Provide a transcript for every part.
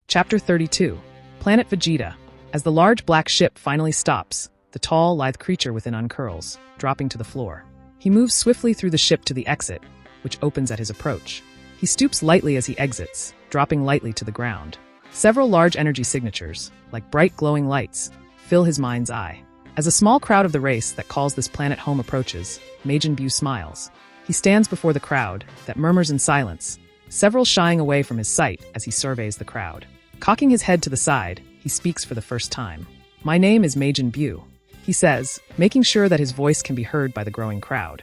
Chapter 32. Planet Vegeta. As the large black ship finally stops, the tall, lithe creature within uncurls, dropping to the floor. He moves swiftly through the ship to the exit, which opens at his approach. He stoops lightly as he exits, dropping lightly to the ground. Several large energy signatures, like bright glowing lights, fill his mind's eye. As a small crowd of the race that calls this planet home approaches, Majin Buu smiles. He stands before the crowd, that murmurs in silence, several shying away from his sight as he surveys the crowd. Cocking his head to the side, he speaks for the first time. "My name is Majin Buu," he says, making sure that his voice can be heard by the growing crowd.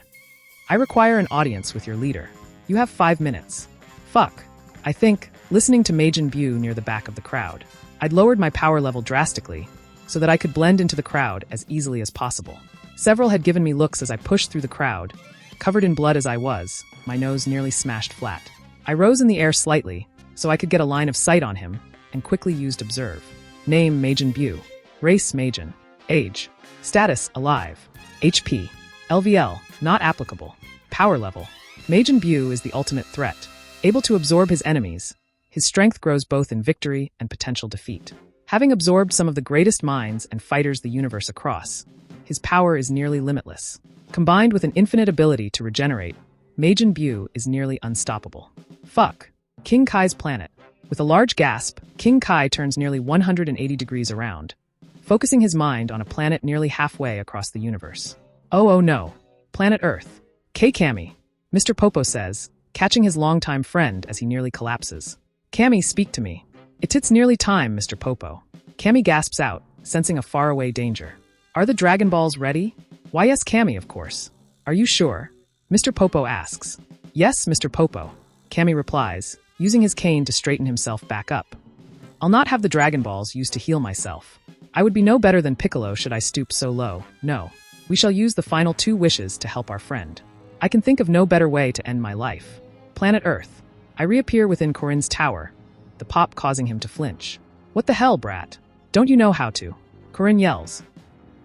"I require an audience with your leader. You have 5 minutes. Fuck. I think, listening to Majin Buu near the back of the crowd. I'd lowered my power level drastically, so that I could blend into the crowd as easily as possible. Several had given me looks as I pushed through the crowd, covered in blood as I was, my nose nearly smashed flat. I rose in the air slightly, so I could get a line of sight on him, and quickly used observe. Name Majin Buu. Race Majin. Age. Status alive. HP. LVL not applicable. Power level. Majin Buu is the ultimate threat. Able to absorb his enemies, his strength grows both in victory and potential defeat. Having absorbed some of the greatest minds and fighters the universe across, his power is nearly limitless. Combined with an infinite ability to regenerate, Majin Buu is nearly unstoppable. Fuck. King Kai's planet. With a large gasp, King Kai turns nearly 180 degrees around, focusing his mind on a planet nearly halfway across the universe. Oh no. Planet Earth. Kami. Mr. Popo says, catching his longtime friend as he nearly collapses. Kami, speak to me. It's nearly time, Mr. Popo. Kami gasps out, sensing a faraway danger. Are the Dragon Balls ready? Why yes, Kami, of course. Are you sure? Mr. Popo asks. Yes, Mr. Popo. Kami replies, using his cane to straighten himself back up. I'll not have the Dragon Balls used to heal myself. I would be no better than Piccolo should I stoop so low. No. We shall use the final 2 wishes to help our friend. I can think of no better way to end my life. Planet Earth. I reappear within Corinne's tower, the pop causing him to flinch. What the hell, brat? Don't you know how to? Corinne yells.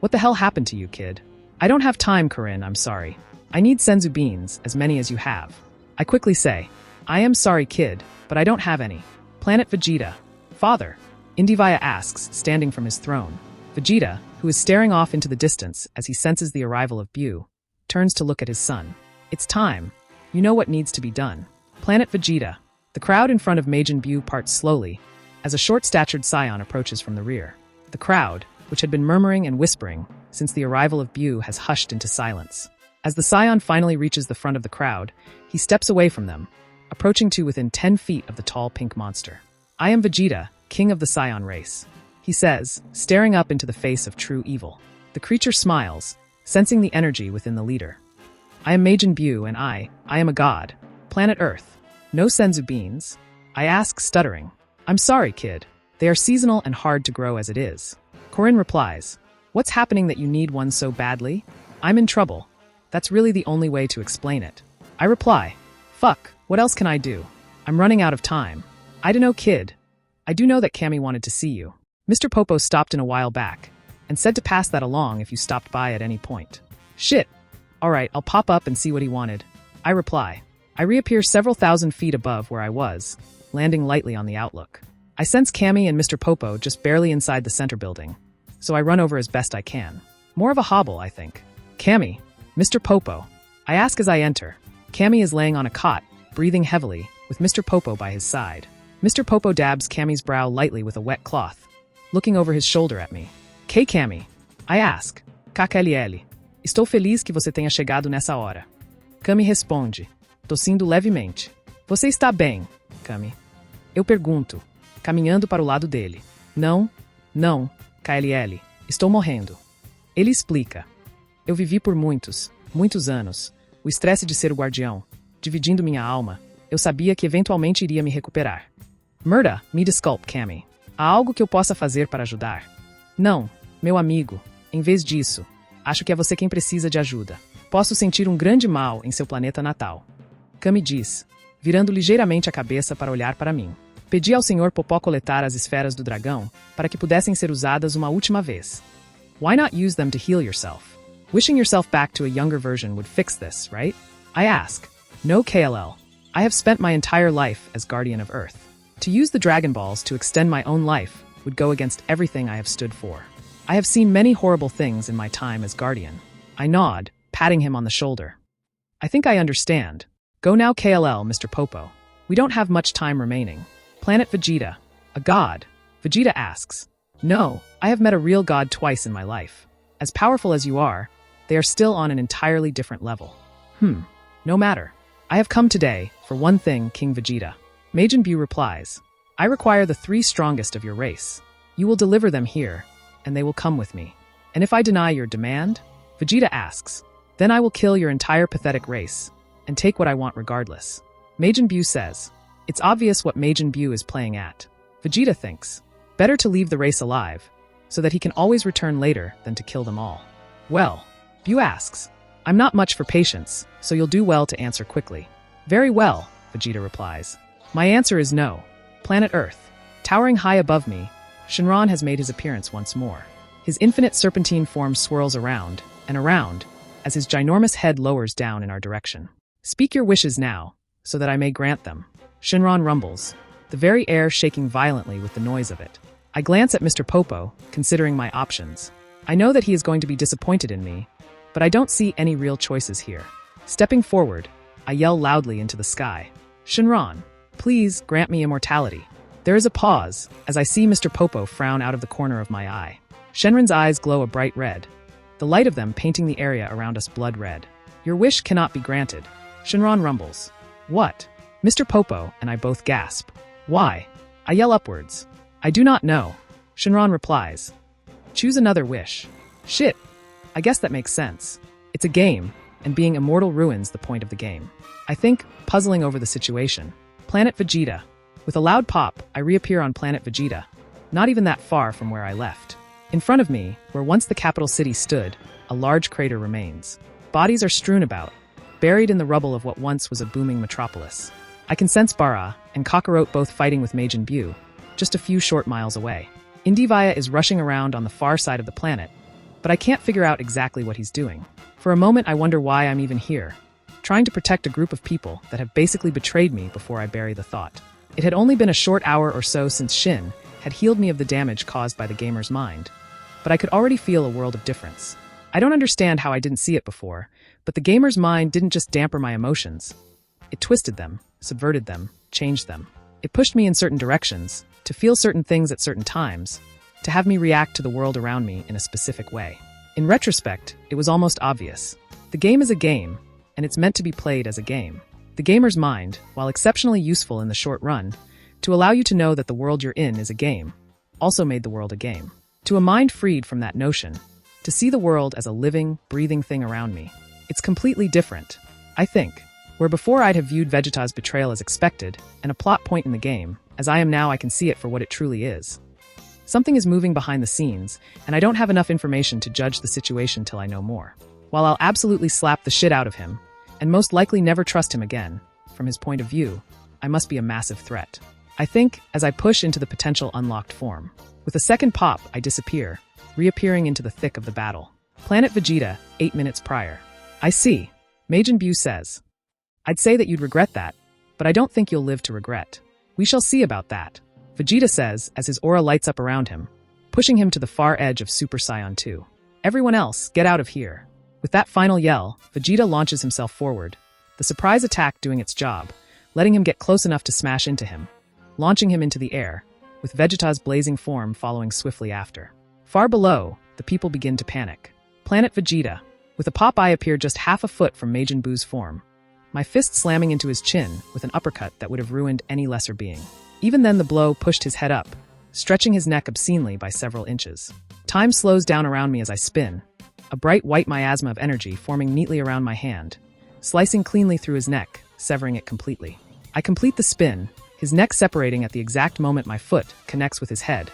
What the hell happened to you, kid? I don't have time, Corinne, I'm sorry. I need senzu beans, as many as you have. I quickly say, I am sorry, kid, but I don't have any. Planet Vegeta. Father. Indivaya asks, standing from his throne. Vegeta, who is staring off into the distance as he senses the arrival of Buu, turns to look at his son. It's time. You know what needs to be done. Planet Vegeta. The crowd in front of Majin Buu parts slowly, as a short-statured scion approaches from the rear. The crowd, which had been murmuring and whispering since the arrival of Buu, has hushed into silence. As the scion finally reaches the front of the crowd, he steps away from them, approaching to within 10 feet of the tall pink monster. I am Vegeta, king of the Scion race, he says, staring up into the face of true evil. The creature smiles, sensing the energy within the leader. I am Majin Buu and I am a god. Planet Earth. No senzu beans? I ask, stuttering. I'm sorry, kid. They are seasonal and hard to grow as it is. Corinne replies, what's happening that you need one so badly? I'm in trouble. That's really the only way to explain it. I reply, fuck, what else can I do? I'm running out of time. I dunno, kid. I do know that Kami wanted to see you. Mr. Popo stopped in a while back, and said to pass that along if you stopped by at any point. Shit. Alright, I'll pop up and see what he wanted. I reply. I reappear several thousand feet above where I was, landing lightly on the outlook. I sense Kami and Mr. Popo just barely inside the center building, so I run over as best I can. More of a hobble, I think. Kami. Mr. Popo. I ask as I enter. Kami is laying on a cot, breathing heavily, with Mr. Popo by his side. Mr. Popo dabs Kami's brow lightly with a wet cloth, looking over his shoulder at me. Kami? I ask. KKLL. Estou feliz que você tenha chegado nessa hora. Kami responde. Tossindo levemente. Você está bem, Kami? Eu pergunto, caminhando para o lado dele. Não, KLL. Estou morrendo. Ele explica. Eu vivi por muitos anos, o estresse de ser o guardião, dividindo minha alma. Eu sabia que eventualmente iria me recuperar. Murda, me desculpe, Kami. Há algo que eu possa fazer para ajudar? Não, meu amigo. Em vez disso, acho que é você quem precisa de ajuda. Posso sentir um grande mal em seu planeta natal. Kami diz, virando ligeiramente a cabeça para olhar para mim. Pedi ao Sr. Popó coletar as esferas do dragão para que pudessem ser usadas uma última vez. Why not use them to heal yourself? Wishing yourself back to a younger version would fix this, right? I ask. No, KLL. I have spent my entire life as Guardian of Earth. To use the Dragon Balls to extend my own life would go against everything I have stood for. I have seen many horrible things in my time as Guardian. I nod, patting him on the shoulder. I think I understand. Go now KLL, Mr. Popo. We don't have much time remaining. Planet Vegeta. A god? Vegeta asks. No, I have met a real god twice in my life. As powerful as you are, they are still on an entirely different level. No matter. I have come today, for one thing, King Vegeta. Majin Buu replies. I require the 3 strongest of your race. You will deliver them here, and they will come with me. And if I deny your demand? Vegeta asks. Then I will kill your entire pathetic race, and take what I want regardless. Majin Buu says. It's obvious what Majin Buu is playing at. Vegeta thinks. Better to leave the race alive, so that he can always return later than to kill them all. Well, Buu asks. I'm not much for patience, so you'll do well to answer quickly. Very well, Vegeta replies. My answer is no. Planet Earth. Towering high above me, Shenron has made his appearance once more. His infinite serpentine form swirls around and around as his ginormous head lowers down in our direction. Speak your wishes now, so that I may grant them. Shenron rumbles, the very air shaking violently with the noise of it. I glance at Mr. Popo, considering my options. I know that he is going to be disappointed in me, but I don't see any real choices here. Stepping forward, I yell loudly into the sky. Shenron, please grant me immortality. There is a pause, as I see Mr. Popo frown out of the corner of my eye. Shenron's eyes glow a bright red, the light of them painting the area around us blood red. Your wish cannot be granted. Shenron rumbles. What? Mr. Popo and I both gasp. Why? I yell upwards. I do not know. Shenron replies. Choose another wish. Shit. I guess that makes sense. It's a game, and being immortal ruins the point of the game. I think, puzzling over the situation. Planet Vegeta. With a loud pop, I reappear on Planet Vegeta, not even that far from where I left. In front of me, where once the capital city stood, a large crater remains. Bodies are strewn about, buried in the rubble of what once was a booming metropolis. I can sense Bara and Kakarot both fighting with Majin Buu, just a few short miles away. Indivaya is rushing around on the far side of the planet, but I can't figure out exactly what he's doing. For a moment I wonder why I'm even here, trying to protect a group of people that have basically betrayed me before I bury the thought. It had only been a short hour or so since Shin had healed me of the damage caused by the gamer's mind, but I could already feel a world of difference. I don't understand how I didn't see it before, but the gamer's mind didn't just damper my emotions. It twisted them, subverted them, changed them. It pushed me in certain directions, to feel certain things at certain times, to have me react to the world around me in a specific way. In retrospect, it was almost obvious. The game is a game, and it's meant to be played as a game. The gamer's mind, while exceptionally useful in the short run, to allow you to know that the world you're in is a game, also made the world a game. To a mind freed from that notion, to see the world as a living, breathing thing around me, it's completely different. I think, where before I'd have viewed Vegeta's betrayal as expected, and a plot point in the game, as I am now I can see it for what it truly is. Something is moving behind the scenes, and I don't have enough information to judge the situation till I know more. While I'll absolutely slap the shit out of him, and most likely never trust him again, from his point of view, I must be a massive threat. I think, as I push into the potential unlocked form. With a second pop, I disappear, reappearing into the thick of the battle. Planet Vegeta, 8 minutes prior. I see. Majin Buu says. I'd say that you'd regret that, but I don't think you'll live to regret. We shall see about that. Vegeta says as his aura lights up around him, pushing him to the far edge of Super Saiyan 2. Everyone else, get out of here. With that final yell, Vegeta launches himself forward, the surprise attack doing its job, letting him get close enough to smash into him, launching him into the air, with Vegeta's blazing form following swiftly after. Far below, the people begin to panic. Planet Vegeta. With a pop I appear just half a foot from Majin Buu's form, my fist slamming into his chin with an uppercut that would have ruined any lesser being. Even then the blow pushed his head up, stretching his neck obscenely by several inches. Time slows down around me as I spin, a bright white miasma of energy forming neatly around my hand, slicing cleanly through his neck, severing it completely. I complete the spin, his neck separating at the exact moment my foot connects with his head,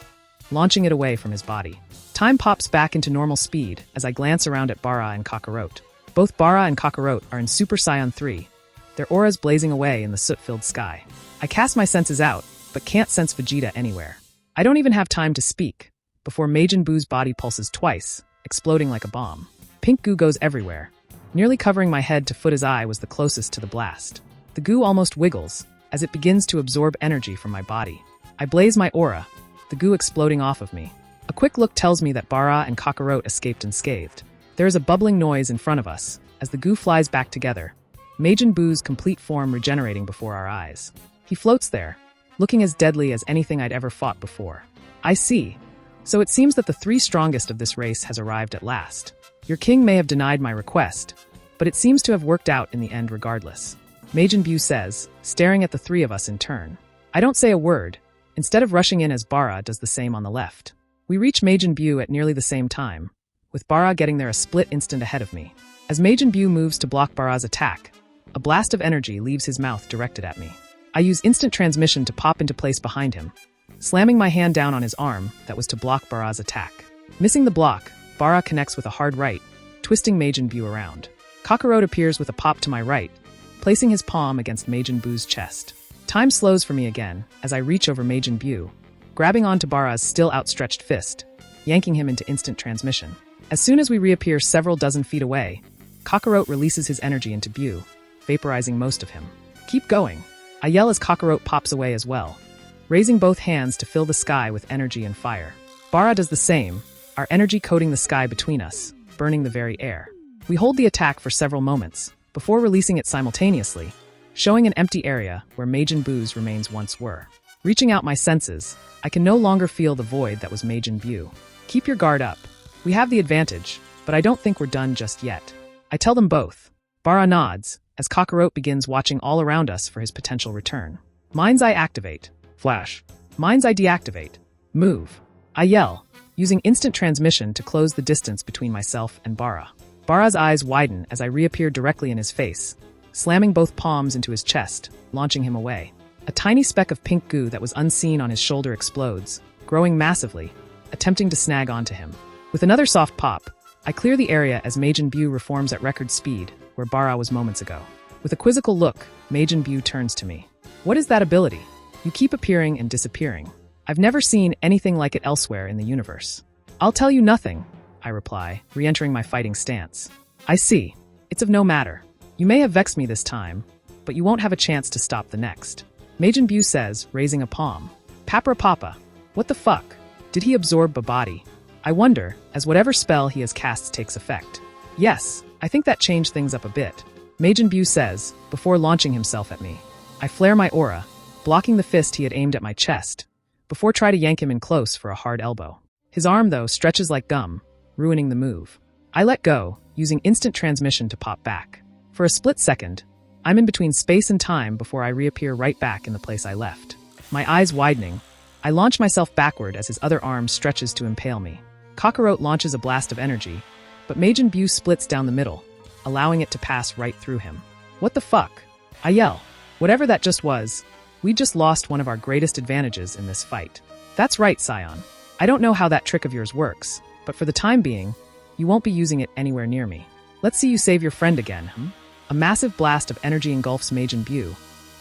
launching it away from his body. Time pops back into normal speed as I glance around at Bara and Kakarot. Both Bara and Kakarot are in Super Saiyan 3, their auras blazing away in the soot-filled sky. I cast my senses out, but can't sense Vegeta anywhere. I don't even have time to speak, before Majin Buu's body pulses twice, exploding like a bomb. Pink goo goes everywhere. Nearly covering my head to Futa's eye was the closest to the blast. The goo almost wiggles, as it begins to absorb energy from my body. I blaze my aura, the goo exploding off of me. A quick look tells me that Bara and Kakarot escaped unscathed. There is a bubbling noise in front of us, as the goo flies back together, Majin Buu's complete form regenerating before our eyes. He floats there, looking as deadly as anything I'd ever fought before. I see. So it seems that the three strongest of this race has arrived at last. Your king may have denied my request, but it seems to have worked out in the end regardless. Majin Buu says, staring at the three of us in turn. I don't say a word, instead of rushing in as Bara does the same on the left. We reach Majin Buu at nearly the same time, with Bara getting there a split instant ahead of me. As Majin Buu moves to block Bara's attack, a blast of energy leaves his mouth directed at me. I use instant transmission to pop into place behind him, slamming my hand down on his arm that was to block Bara's attack. Missing the block, Bara connects with a hard right, twisting Majin Buu around. Kakarot appears with a pop to my right, placing his palm against Majin Buu's chest. Time slows for me again as I reach over Majin Buu, grabbing onto Bara's still outstretched fist, yanking him into instant transmission. As soon as we reappear several dozen feet away, Kakarot releases his energy into Buu, vaporizing most of him. Keep going, I yell as Kakarot pops away as well, raising both hands to fill the sky with energy and fire. Bara does the same, our energy coating the sky between us, burning the very air. We hold the attack for several moments, before releasing it simultaneously, showing an empty area where Majin Buu's remains once were. Reaching out my senses, I can no longer feel the void that was Majin Buu. Keep your guard up. We have the advantage, but I don't think we're done just yet. I tell them both. Bara nods, as Kakarot begins watching all around us for his potential return. Mind's Eye activate. Flash. Mind's Eye deactivate. Move. I yell, using instant transmission to close the distance between myself and Bara. Bara's eyes widen as I reappear directly in his face, slamming both palms into his chest, launching him away. A tiny speck of pink goo that was unseen on his shoulder explodes, growing massively, attempting to snag onto him. With another soft pop, I clear the area as Majin Buu reforms at record speed, where Bara was moments ago. With a quizzical look, Majin Buu turns to me. What is that ability? You keep appearing and disappearing. I've never seen anything like it elsewhere in the universe. I'll tell you nothing, I reply, re-entering my fighting stance. I see. It's of no matter. You may have vexed me this time, but you won't have a chance to stop the next. Majin Buu says, raising a palm. Papra Papa. What the fuck? Did he absorb Babadi? I wonder, as whatever spell he has cast takes effect. Yes, I think that changed things up a bit. Majin Buu says, before launching himself at me. I flare my aura, blocking the fist he had aimed at my chest, before try to yank him in close for a hard elbow. His arm, though, stretches like gum, ruining the move. I let go, using instant transmission to pop back. For a split second, I'm in between space and time before I reappear right back in the place I left. My eyes widening, I launch myself backward as his other arm stretches to impale me. Kakarot launches a blast of energy, but Majin Buu splits down the middle, allowing it to pass right through him. What the fuck? I yell. Whatever that just was, we just lost one of our greatest advantages in this fight. That's right, Scion. I don't know how that trick of yours works, but for the time being, you won't be using it anywhere near me. Let's see you save your friend again, A massive blast of energy engulfs Majin Buu,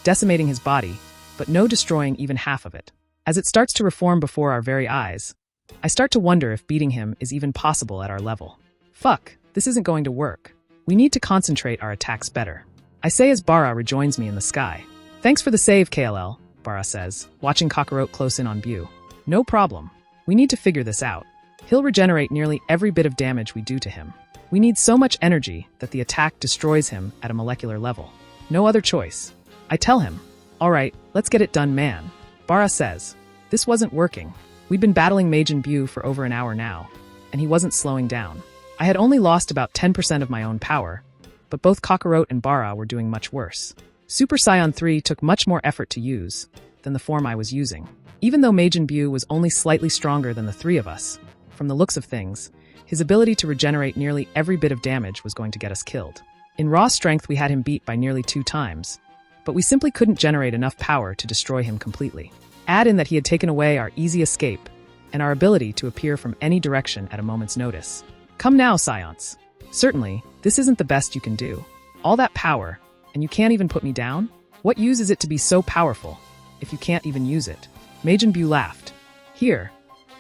decimating his body, but no destroying even half of it. As it starts to reform before our very eyes, I start to wonder if beating him is even possible at our level. Fuck, this isn't going to work. We need to concentrate our attacks better. I say as Bara rejoins me in the sky. Thanks for the save, KLL, Bara says, watching Kakarot close in on Buu. No problem. We need to figure this out. He'll regenerate nearly every bit of damage we do to him. We need so much energy that the attack destroys him at a molecular level. No other choice. I tell him, all right, let's get it done, man. Bara says, this wasn't working. We'd been battling Majin Buu for over an hour now, and he wasn't slowing down. I had only lost about 10% of my own power, but both Kakarot and Bara were doing much worse. Super Saiyan 3 took much more effort to use than the form I was using. Even though Majin Buu was only slightly stronger than the three of us, from the looks of things, his ability to regenerate nearly every bit of damage was going to get us killed. In raw strength, we had him beat by nearly 2 times, but we simply couldn't generate enough power to destroy him completely. Add in that he had taken away our easy escape and our ability to appear from any direction at a moment's notice. Come now, Science. Certainly, this isn't the best you can do. All that power, and you can't even put me down? What use is it to be so powerful, if you can't even use it? Majin Buu laughed. Here,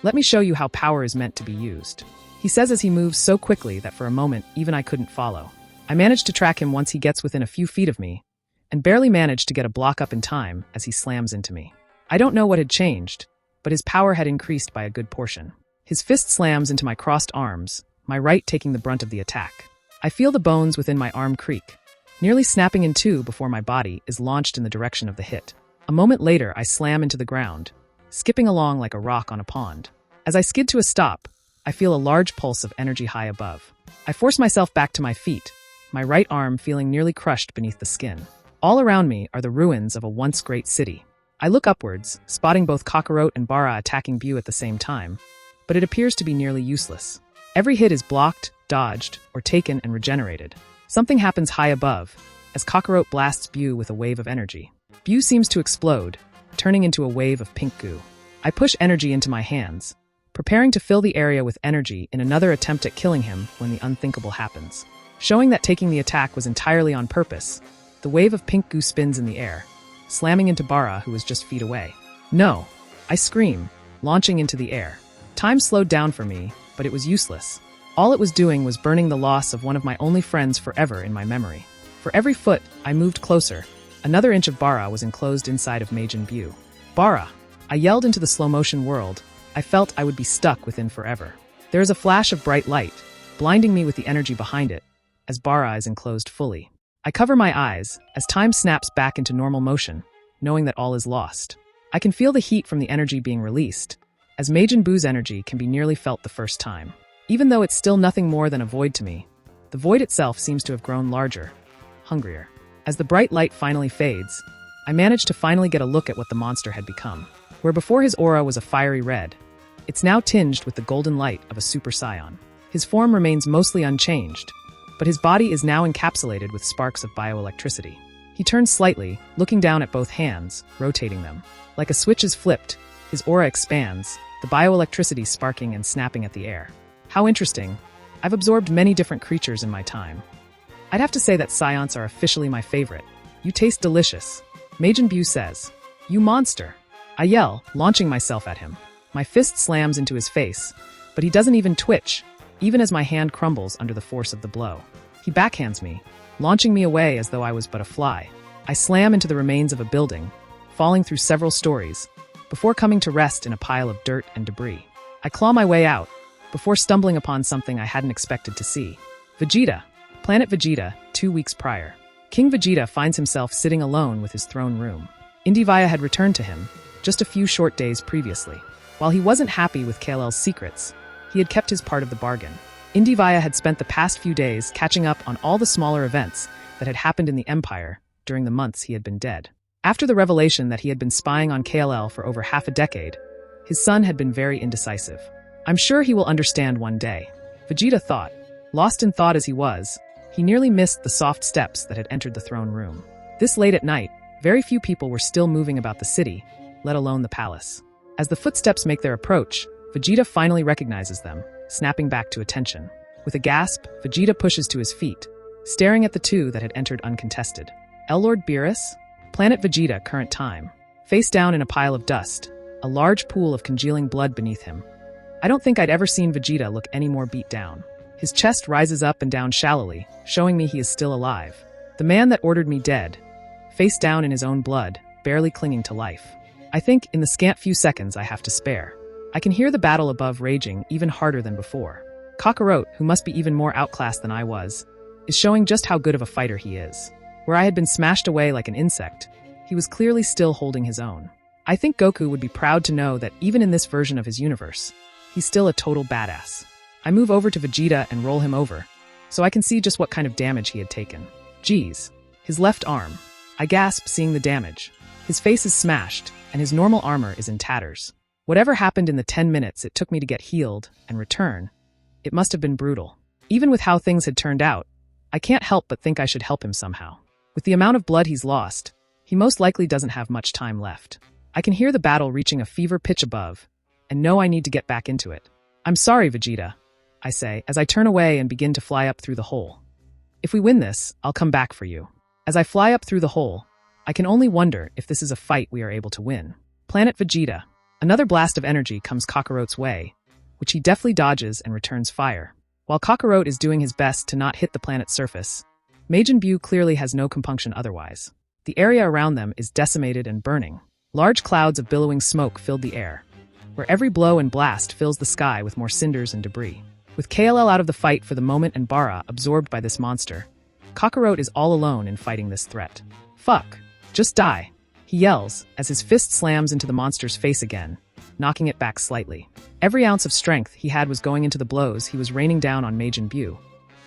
let me show you how power is meant to be used. He says as he moves so quickly that for a moment, even I couldn't follow. I manage to track him once he gets within a few feet of me, and barely managed to get a block up in time as he slams into me. I don't know what had changed, but his power had increased by a good portion. His fist slams into my crossed arms, my right taking the brunt of the attack. I feel the bones within my arm creak, nearly snapping in two before my body is launched in the direction of the hit. A moment later, I slam into the ground, skipping along like a rock on a pond. As I skid to a stop, I feel a large pulse of energy high above. I force myself back to my feet, my right arm feeling nearly crushed beneath the skin. All around me are the ruins of a once great city. I look upwards, spotting both Kakarot and Bara attacking Bu at the same time, but it appears to be nearly useless. Every hit is blocked, dodged, or taken and regenerated. Something happens high above, as Kakarot blasts Bu with a wave of energy. Bu seems to explode, turning into a wave of pink goo. I push energy into my hands, preparing to fill the area with energy in another attempt at killing him when the unthinkable happens. Showing that taking the attack was entirely on purpose, the wave of pink goo spins in the air, slamming into Bara, who was just feet away. No! I scream, launching into the air. Time slowed down for me, but it was useless. All it was doing was burning the loss of one of my only friends forever in my memory. For every foot I moved closer, another inch of Bara was enclosed inside of Majin Bu. Bara! I yelled into the slow-motion world. I felt I would be stuck within forever. There is a flash of bright light, blinding me with the energy behind it, as Bara is enclosed fully. I cover my eyes as time snaps back into normal motion, knowing that all is lost. I can feel the heat from the energy being released, as Majin Buu's energy can be nearly felt the first time. Even though it's still nothing more than a void to me, the void itself seems to have grown larger, hungrier. As the bright light finally fades, I manage to finally get a look at what the monster had become. Where before his aura was a fiery red, it's now tinged with the golden light of a Super Saiyan. His form remains mostly unchanged, but his body is now encapsulated with sparks of bioelectricity. He turns slightly, looking down at both hands, rotating them. Like a switch is flipped, his aura expands, the bioelectricity sparking and snapping at the air. How interesting. I've absorbed many different creatures in my time. I'd have to say that Saiyans are officially my favorite. You taste delicious. Majin Bu says. You monster. I yell, launching myself at him. My fist slams into his face, but he doesn't even twitch, even as my hand crumbles under the force of the blow. He backhands me, launching me away as though I was but a fly. I slam into the remains of a building, falling through several stories, before coming to rest in a pile of dirt and debris. I claw my way out, before stumbling upon something I hadn't expected to see. Vegeta. Planet Vegeta, 2 weeks prior. King Vegeta finds himself sitting alone with his throne room. Indivaya had returned to him, just a few short days previously. While he wasn't happy with KLL's secrets, he had kept his part of the bargain. Indivaya had spent the past few days catching up on all the smaller events that had happened in the Empire during the months he had been dead. After the revelation that he had been spying on KLL for over half a decade, his son had been very indecisive. I'm sure he will understand one day, Vegeta thought. Lost in thought as he was, he nearly missed the soft steps that had entered the throne room. This late at night, very few people were still moving about the city, let alone the palace. As the footsteps make their approach, Vegeta finally recognizes them, snapping back to attention. With a gasp, Vegeta pushes to his feet, staring at the two that had entered uncontested. Lord Beerus? Planet Vegeta, current time. Face down in a pile of dust, a large pool of congealing blood beneath him. I don't think I'd ever seen Vegeta look any more beat down. His chest rises up and down shallowly, showing me he is still alive. The man that ordered me dead, face down in his own blood, barely clinging to life. I think, in the scant few seconds I have to spare, I can hear the battle above raging even harder than before. Kakarot, who must be even more outclassed than I was, is showing just how good of a fighter he is. Where I had been smashed away like an insect, he was clearly still holding his own. I think Goku would be proud to know that even in this version of his universe, he's still a total badass. I move over to Vegeta and roll him over, so I can see just what kind of damage he had taken. Geez, his left arm. I gasp seeing the damage. His face is smashed, and his normal armor is in tatters. Whatever happened in the 10 minutes it took me to get healed and return, it must have been brutal. Even with how things had turned out, I can't help but think I should help him somehow. With the amount of blood he's lost, he most likely doesn't have much time left. I can hear the battle reaching a fever pitch above, and know I need to get back into it. I'm sorry, Vegeta, I say, as I turn away and begin to fly up through the hole. If we win this, I'll come back for you. As I fly up through the hole, I can only wonder if this is a fight we are able to win. Planet Vegeta. Another blast of energy comes Kakarot's way, which he deftly dodges and returns fire. While Kakarot is doing his best to not hit the planet's surface, Majin Bu clearly has no compunction otherwise. The area around them is decimated and burning. Large clouds of billowing smoke filled the air, where every blow and blast fills the sky with more cinders and debris. With KLL out of the fight for the moment and Bara absorbed by this monster, Kakarot is all alone in fighting this threat. Fuck. Just die, he yells as his fist slams into the monster's face again, knocking it back slightly. Every ounce of strength he had was going into the blows he was raining down on Majin Buu.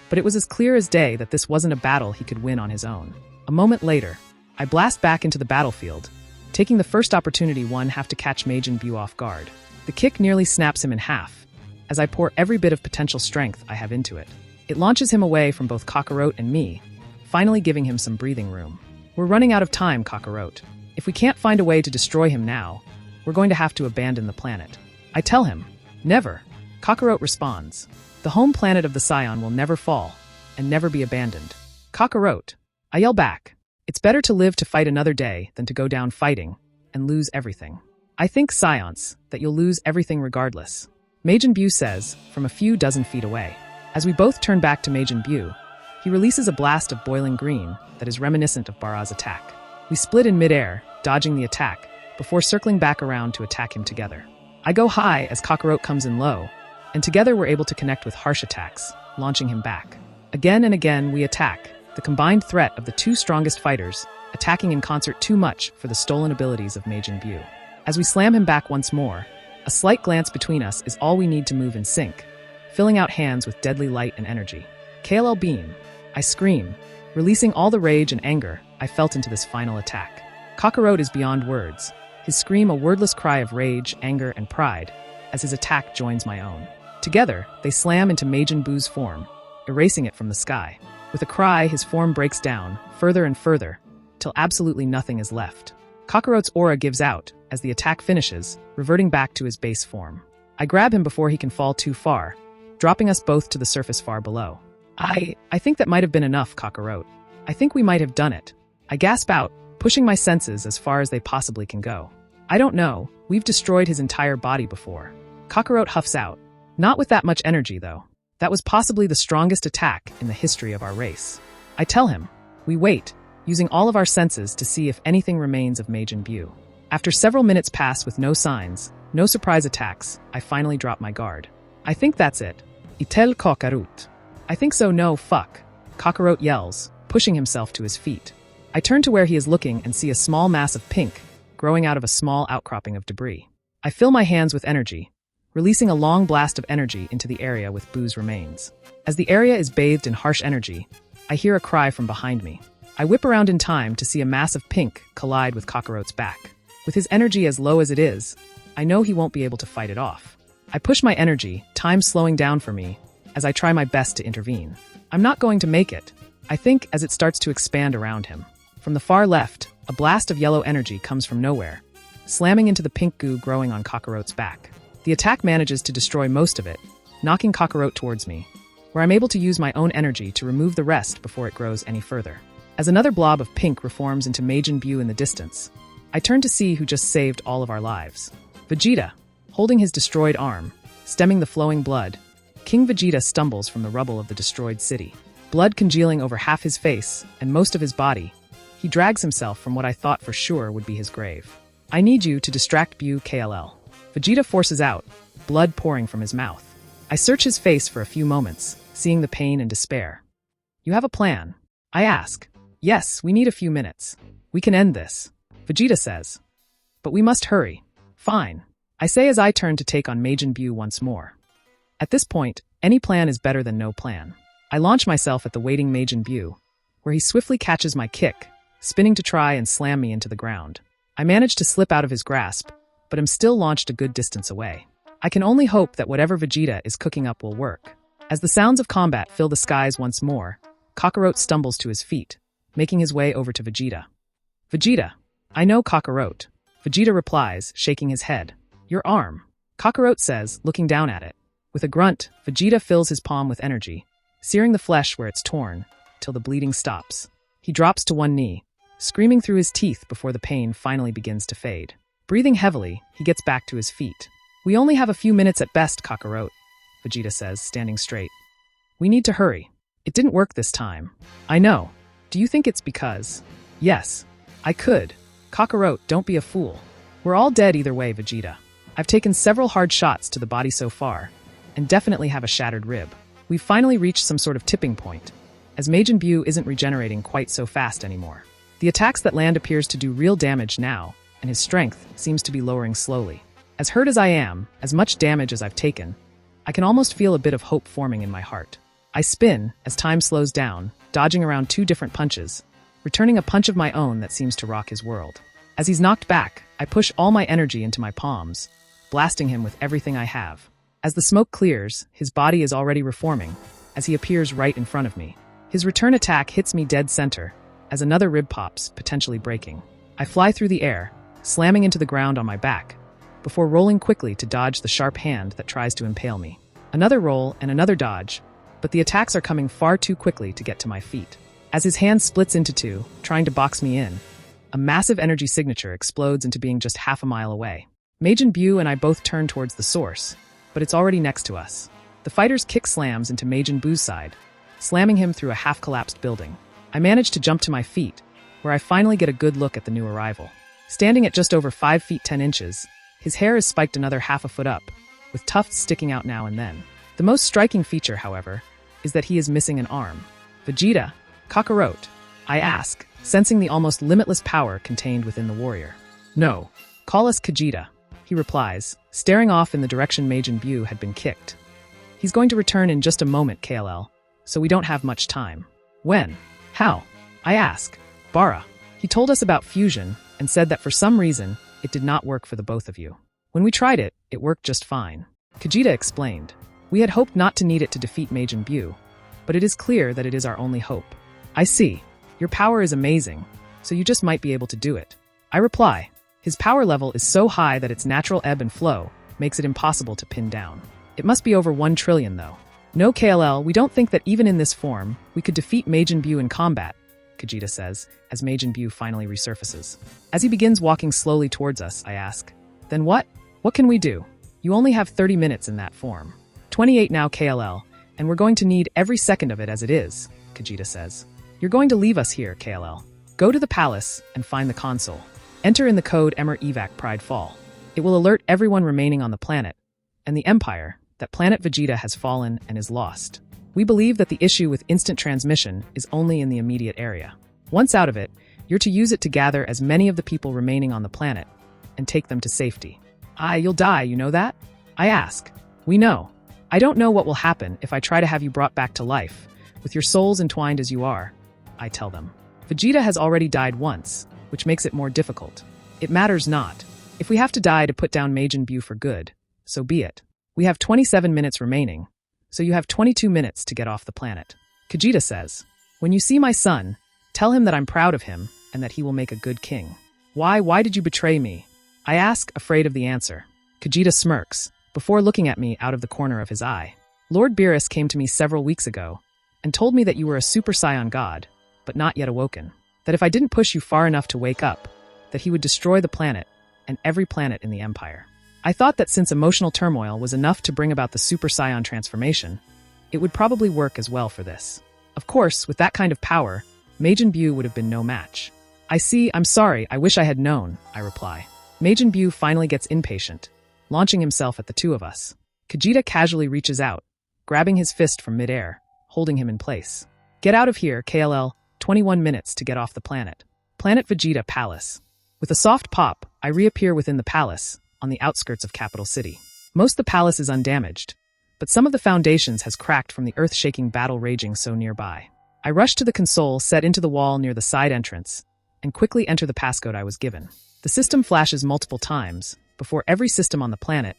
But it was as clear as day that this wasn't a battle he could win on his own. A moment later, I blast back into the battlefield, taking the first opportunity one have to catch Majin Buu off guard. The kick nearly snaps him in half, as I pour every bit of potential strength I have into it. It launches him away from both Kakarot and me, finally giving him some breathing room. We're running out of time, Kakarot. If we can't find a way to destroy him now, we're going to have to abandon the planet. I tell him, never. Kakarot responds, the home planet of the Scion will never fall, and never be abandoned. Kakarot. I yell back, it's better to live to fight another day than to go down fighting and lose everything. I think, Science, that you'll lose everything regardless. Majin Buu says, from a few dozen feet away. As we both turn back to Majin Buu, he releases a blast of boiling green that is reminiscent of Bara's attack. We split in midair, dodging the attack, before circling back around to attack him together. I go high as Kakarot comes in low, and together we're able to connect with harsh attacks, launching him back. Again and again we attack, the combined threat of the two strongest fighters, attacking in concert too much for the stolen abilities of Majin Buu. As we slam him back once more, a slight glance between us is all we need to move in sync, filling out hands with deadly light and energy. KLL beam. I scream, releasing all the rage and anger I felt into this final attack. Kakarot is beyond words, his scream a wordless cry of rage, anger, and pride, as his attack joins my own. Together, they slam into Majin Buu's form, erasing it from the sky. With a cry, his form breaks down, further and further, till absolutely nothing is left. Kakarot's aura gives out, as the attack finishes, reverting back to his base form. I grab him before he can fall too far, dropping us both to the surface far below. I think that might have been enough, Kakarot. I think we might have done it. I gasp out, pushing my senses as far as they possibly can go. I don't know, we've destroyed his entire body before. Kakarot huffs out. Not with that much energy, though. That was possibly the strongest attack in the history of our race. I tell him. We wait, using all of our senses to see if anything remains of Majin Buu. After several minutes pass with no signs, no surprise attacks, I finally drop my guard. I think that's it. Itel Kakarot. I think so, no, fuck. Kakarot yells, pushing himself to his feet. I turn to where he is looking and see a small mass of pink, growing out of a small outcropping of debris. I fill my hands with energy, releasing a long blast of energy into the area with Buu's remains. As the area is bathed in harsh energy, I hear a cry from behind me. I whip around in time to see a mass of pink collide with Kakarot's back. With his energy as low as it is, I know he won't be able to fight it off. I push my energy, time slowing down for me, as I try my best to intervene. I'm not going to make it, I think, as it starts to expand around him. From the far left, a blast of yellow energy comes from nowhere, slamming into the pink goo growing on Kakarot's back. The attack manages to destroy most of it, knocking Kakarot towards me, where I'm able to use my own energy to remove the rest before it grows any further. As another blob of pink reforms into Majin Buu in the distance, I turn to see who just saved all of our lives. Vegeta, holding his destroyed arm, stemming the flowing blood, King Vegeta stumbles from the rubble of the destroyed city. Blood congealing over half his face and most of his body, he drags himself from what I thought for sure would be his grave. I need you to distract Buu, KLL. Vegeta forces out, blood pouring from his mouth. I search his face for a few moments, seeing the pain and despair. You have a plan? I ask. Yes, we need a few minutes. We can end this, Vegeta says. But we must hurry. Fine, I say as I turn to take on Majin Buu once more. At this point, any plan is better than no plan. I launch myself at the waiting Majin Buu, where he swiftly catches my kick, spinning to try and slam me into the ground. I manage to slip out of his grasp, but am still launched a good distance away. I can only hope that whatever Vegeta is cooking up will work. As the sounds of combat fill the skies once more, Kakarot stumbles to his feet, making his way over to Vegeta. Vegeta. I know, Kakarot. Vegeta replies, shaking his head. Your arm. Kakarot says, looking down at it. With a grunt, Vegeta fills his palm with energy, searing the flesh where it's torn, till the bleeding stops. He drops to one knee, screaming through his teeth before the pain finally begins to fade. Breathing heavily, he gets back to his feet. We only have a few minutes at best, Kakarot, Vegeta says, standing straight. We need to hurry. It didn't work this time. I know. Do you think it's because? Yes. I could. Kakarot, don't be a fool. We're all dead either way, Vegeta. I've taken several hard shots to the body so far, and definitely have a shattered rib. We've finally reached some sort of tipping point, as Majin Buu isn't regenerating quite so fast anymore. The attacks that land appears to do real damage now, and his strength seems to be lowering slowly. As hurt as I am, as much damage as I've taken, I can almost feel a bit of hope forming in my heart. I spin as time slows down, dodging around 2 different punches, returning a punch of my own that seems to rock his world. As he's knocked back, I push all my energy into my palms, blasting him with everything I have. As the smoke clears, his body is already reforming, as he appears right in front of me. His return attack hits me dead center, as another rib pops, potentially breaking. I fly through the air, slamming into the ground on my back, before rolling quickly to dodge the sharp hand that tries to impale me. Another roll and another dodge, but the attacks are coming far too quickly to get to my feet. As his hand splits into 2, trying to box me in, a massive energy signature explodes into being just half a mile away. Majin Buu and I both turn towards the source, but it's already next to us. The fighter's kick slams into Majin Buu's side, slamming him through a half-collapsed building. I manage to jump to my feet, where I finally get a good look at the new arrival. Standing at just over 5 feet 10 inches, his hair is spiked another half a foot up, with tufts sticking out now and then. The most striking feature, however, is that he is missing an arm. Vegeta, Kakarot, I ask, sensing the almost limitless power contained within the warrior. No, call us Kajita, he replies, staring off in the direction Majin Buu had been kicked. He's going to return in just a moment, KLL, so we don't have much time. When? How? I ask. Bara. He told us about fusion and said that for some reason, it did not work for the both of you. When we tried it, it worked just fine. Kajita explained. We had hoped not to need it to defeat Majin Buu, but it is clear that it is our only hope. I see. Your power is amazing, so you just might be able to do it. I reply. His power level is so high that its natural ebb and flow makes it impossible to pin down. It must be over 1 trillion, though. No, KLL, we don't think that even in this form, we could defeat Majin Buu in combat, Kajita says, as Majin Buu finally resurfaces. As he begins walking slowly towards us, I ask, then what? What can we do? You only have 30 minutes in that form. 28 now, KLL, and we're going to need every second of it as it is, Kajita says. You're going to leave us here, KLL. Go to the palace and find the console. Enter in the code Emer Evac Pride Fall. It will alert everyone remaining on the planet, and the Empire, that planet Vegeta has fallen and is lost. We believe that the issue with instant transmission is only in the immediate area. Once out of it, you're to use it to gather as many of the people remaining on the planet and take them to safety. You'll die, you know that? I ask. We know. I don't know what will happen if I try to have you brought back to life, with your souls entwined as you are, I tell them. Vegeta has already died once, which makes it more difficult. It matters not. If we have to die to put down Majin Buu for good, so be it. We have 27 minutes remaining, so you have 22 minutes to get off the planet. Kajita says, when you see my son, tell him that I'm proud of him and that he will make a good king. Why did you betray me? I ask, afraid of the answer. Kajita smirks, before looking at me out of the corner of his eye. Lord Beerus came to me several weeks ago and told me that you were a Super Saiyan god, but not yet awoken. That if I didn't push you far enough to wake up, that he would destroy the planet and every planet in the Empire. I thought that since emotional turmoil was enough to bring about the Super Saiyan transformation, it would probably work as well for this. Of course, with that kind of power, Majin Buu would have been no match. I see, I'm sorry, I wish I had known, I reply. Majin Buu finally gets impatient, launching himself at the two of us. Kajita casually reaches out, grabbing his fist from midair, holding him in place. Get out of here, KLL, 21 minutes to get off the planet. Planet Vegeta Palace. With a soft pop, I reappear within the palace, on the outskirts of Capital City. Most of the palace is undamaged, but some of the foundations has cracked from the earth-shaking battle raging so nearby. I rush to the console set into the wall near the side entrance, and quickly enter the passcode I was given. The system flashes multiple times, before every system on the planet,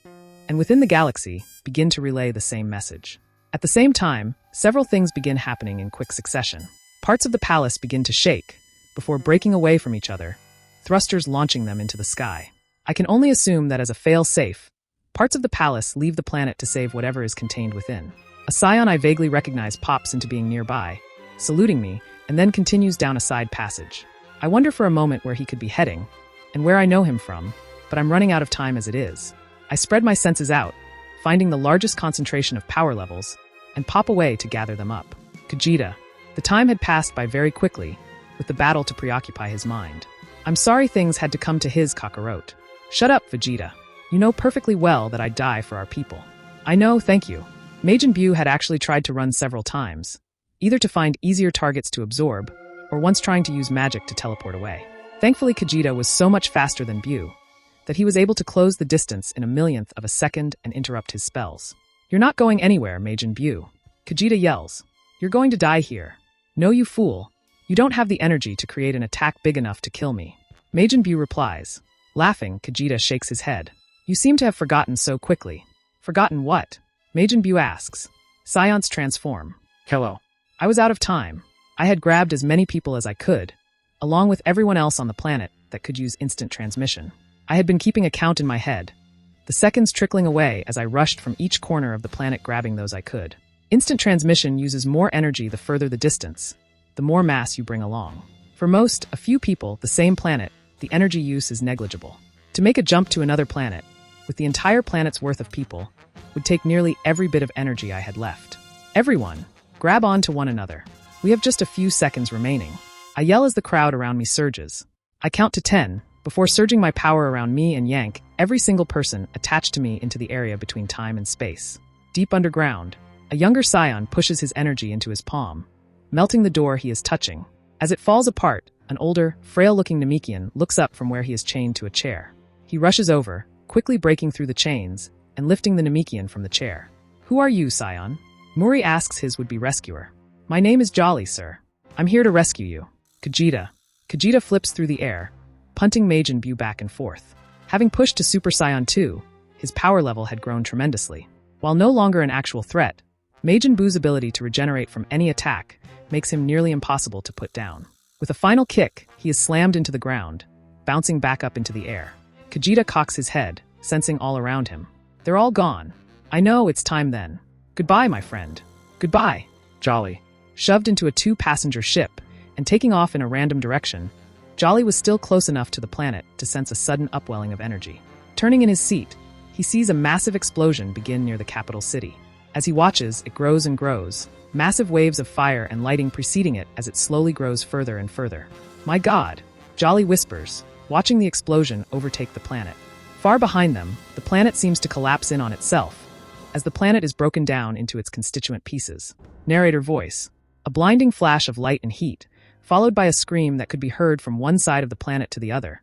and within the galaxy, begin to relay the same message. At the same time, several things begin happening in quick succession. Parts of the palace begin to shake, before breaking away from each other, thrusters launching them into the sky. I can only assume that as a fail-safe, parts of the palace leave the planet to save whatever is contained within. A scion I vaguely recognize pops into being nearby, saluting me, and then continues down a side passage. I wonder for a moment where he could be heading, and where I know him from, but I'm running out of time as it is. I spread my senses out, finding the largest concentration of power levels, and pop away to gather them up. Kajita. The time had passed by very quickly, with the battle to preoccupy his mind. I'm sorry things had to come to his Kakarot. Shut up, Vegeta. You know perfectly well that I'd die for our people. I know, thank you. Majin Buu had actually tried to run several times, either to find easier targets to absorb, or once trying to use magic to teleport away. Thankfully, Vegeta was so much faster than Buu that he was able to close the distance in a millionth of a second and interrupt his spells. You're not going anywhere, Majin Buu. Vegeta yells. You're going to die here. No, you fool. You don't have the energy to create an attack big enough to kill me. Majin Buu replies. Laughing, Vegeta shakes his head. You seem to have forgotten so quickly. Forgotten what? Majin Buu asks. Scions transform. Hello. I was out of time. I had grabbed as many people as I could, along with everyone else on the planet that could use instant transmission. I had been keeping a count in my head, the seconds trickling away as I rushed from each corner of the planet grabbing those I could. Instant transmission uses more energy the further the distance, the more mass you bring along. For most, a few people, the same planet, the energy use is negligible. To make a jump to another planet, with the entire planet's worth of people, would take nearly every bit of energy I had left. Everyone, grab on to one another. We have just a few seconds remaining. I yell as the crowd around me surges. I count to 10, before surging my power around me and yank every single person attached to me into the area between time and space. Deep underground, a younger scion pushes his energy into his palm, melting the door he is touching. As it falls apart, an older, frail-looking Namekian looks up from where he is chained to a chair. He rushes over, quickly breaking through the chains and lifting the Namekian from the chair. Who are you, scion? Muri asks his would-be rescuer. My name is Jolly, sir. I'm here to rescue you. Vegeta flips through the air, punting Majin Buu back and forth. Having pushed to Super Saiyan 2, his power level had grown tremendously. While no longer an actual threat, Majin Buu's ability to regenerate from any attack makes him nearly impossible to put down. With a final kick, he is slammed into the ground, bouncing back up into the air. Vegeta cocks his head, sensing all around him. They're all gone. I know, it's time then. Goodbye, my friend. Goodbye. Jolly. Shoved into a two-passenger ship and taking off in a random direction, Jolly was still close enough to the planet to sense a sudden upwelling of energy. Turning in his seat, he sees a massive explosion begin near the capital city. As he watches, it grows and grows, massive waves of fire and lighting preceding it as it slowly grows further and further. My God, Jolly whispers, watching the explosion overtake the planet. Far behind them, the planet seems to collapse in on itself, as the planet is broken down into its constituent pieces. Narrator voice. A blinding flash of light and heat, followed by a scream that could be heard from one side of the planet to the other.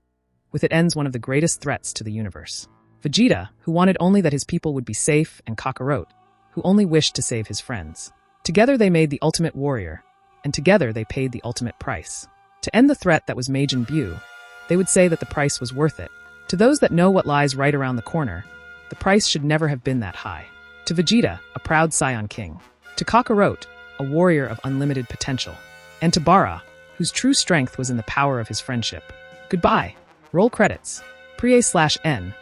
With it ends one of the greatest threats to the universe. Vegeta, who wanted only that his people would be safe, and Kakarot, who only wished to save his friends. Together they made the ultimate warrior, and together they paid the ultimate price. To end the threat that was Majin Buu, they would say that the price was worth it. To those that know what lies right around the corner, the price should never have been that high. To Vegeta, a proud Saiyan King. To Kakarot, a warrior of unlimited potential. And to Bara, whose true strength was in the power of his friendship. Goodbye. Roll credits. Pre-A/N.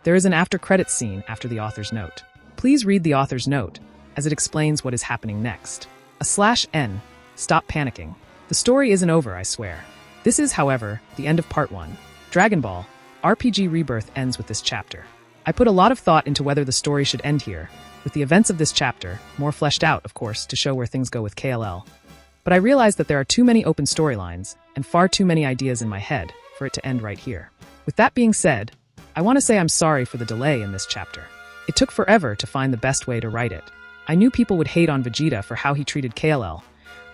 There is an after-credits scene after the author's note. Please read the author's note, as it explains what is happening next. /N. Stop panicking. The story isn't over, I swear. This is, however, the end of Part 1. Dragon Ball, RPG Rebirth ends with this chapter. I put a lot of thought into whether the story should end here, with the events of this chapter, more fleshed out, of course, to show where things go with KLL. But I realized that there are too many open storylines, and far too many ideas in my head, for it to end right here. With that being said, I want to say I'm sorry for the delay in this chapter. It took forever to find the best way to write it. I knew people would hate on Vegeta for how he treated KLL,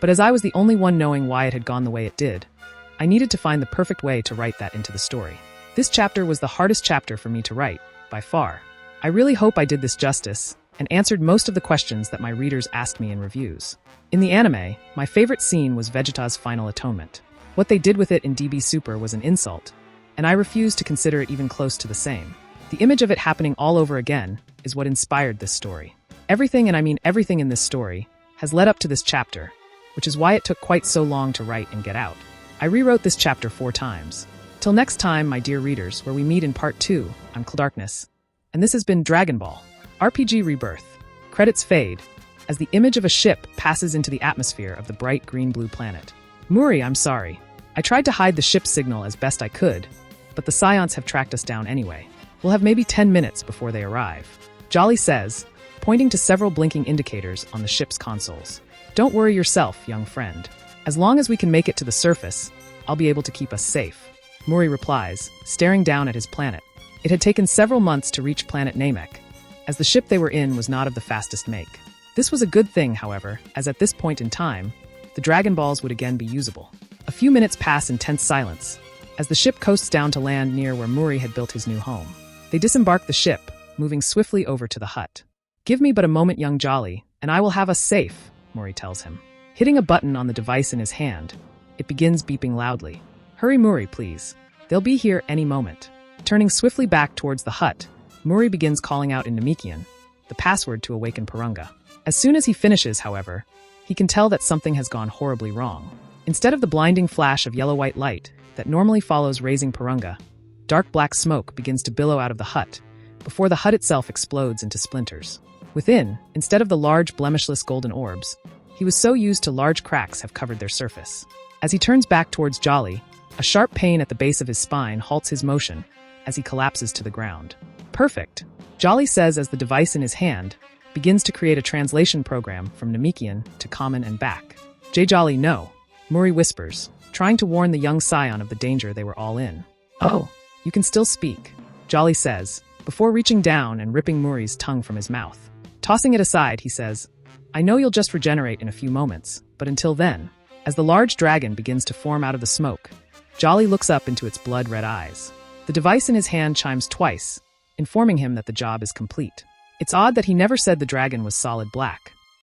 but as I was the only one knowing why it had gone the way it did, I needed to find the perfect way to write that into the story. This chapter was the hardest chapter for me to write, by far. I really hope I did this justice, and answered most of the questions that my readers asked me in reviews. In the anime, my favorite scene was Vegeta's final atonement. What they did with it in DB Super was an insult, and I refuse to consider it even close to the same. The image of it happening all over again is what inspired this story. Everything, and I mean everything in this story, has led up to this chapter, which is why it took quite so long to write and get out. I rewrote this chapter 4 times. Till next time, my dear readers, where we meet in Part 2, I'm Darkness, and this has been Dragon Ball, RPG Rebirth. Credits fade, as the image of a ship passes into the atmosphere of the bright green-blue planet. Muri, I'm sorry. I tried to hide the ship's signal as best I could, but the Scions have tracked us down anyway. We'll have maybe 10 minutes before they arrive. Jolly says, pointing to several blinking indicators on the ship's consoles. Don't worry yourself, young friend. As long as we can make it to the surface, I'll be able to keep us safe. Muri replies, staring down at his planet. It had taken several months to reach planet Namek, as the ship they were in was not of the fastest make. This was a good thing, however, as at this point in time, the Dragonballs would again be usable. A few minutes pass in tense silence, as the ship coasts down to land near where Muri had built his new home. They disembark the ship, moving swiftly over to the hut. "Give me but a moment, young Jolly, and I will have us safe," Muri tells him. Hitting a button on the device in his hand, it begins beeping loudly. "Hurry, Muri, please. They'll be here any moment." Turning swiftly back towards the hut, Muri begins calling out in Namekian, the password to awaken Purunga. As soon as he finishes, however, he can tell that something has gone horribly wrong. Instead of the blinding flash of yellow-white light that normally follows raising Purunga, dark black smoke begins to billow out of the hut, before the hut itself explodes into splinters. Within, instead of the large blemishless golden orbs, he was so used to large cracks have covered their surface. As he turns back towards Jolly, a sharp pain at the base of his spine halts his motion as he collapses to the ground. "Perfect," Jolly says as the device in his hand begins to create a translation program from Namekian to Common and back. "Jolly, no," Muri whispers, trying to warn the young scion of the danger they were all in. "Oh, you can still speak," Jolly says, before reaching down and ripping Muri's tongue from his mouth. Tossing it aside, he says, "I know you'll just regenerate in a few moments, but until then," as the large dragon begins to form out of the smoke, Jolly looks up into its blood-red eyes. The device in his hand chimes twice, informing him that the job is complete. It's odd that he never said the dragon was solid black.